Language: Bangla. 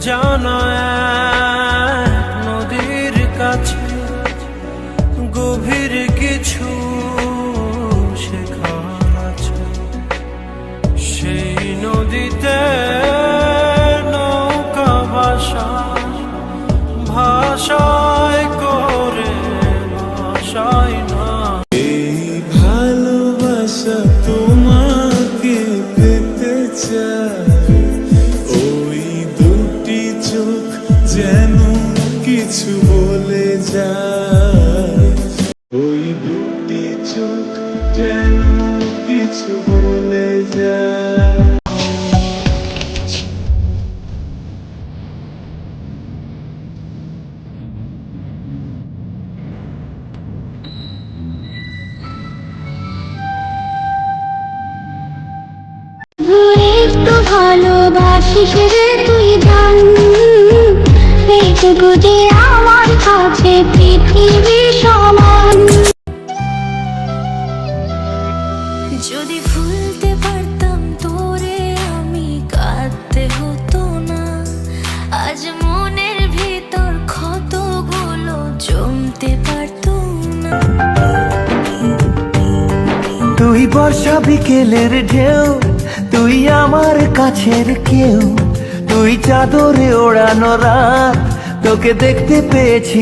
জানা এক নদীর কাছে গভীর কিছু শেখার আছে। সেই নদীতে নৌকা ভাষায় করে ভাষায় না। এই ভালোবাসা তোমাকে পেতে চাই, ওই দুটি চোখ যেন কিছু বলে যায়, ওই দুটি চোখ যেন কিছু বলে যায়। একটু ভালোবাসিস রে তুই জান, এইটুকু যে আমার কাছে পৃথিবী সমান। যদি ভুলতে পারতাম তোরে আমি কাঁদতে হতো না, আজ মনের ভিতর ক্ষতগুলো জমতে পারতো না। তুই বর্ষা বিকেলের ঢেউ, তুই আমার কাছের কেউ, তুই চাদরে ওড়ানো রাত, তোকে দেখতে পেয়েছি।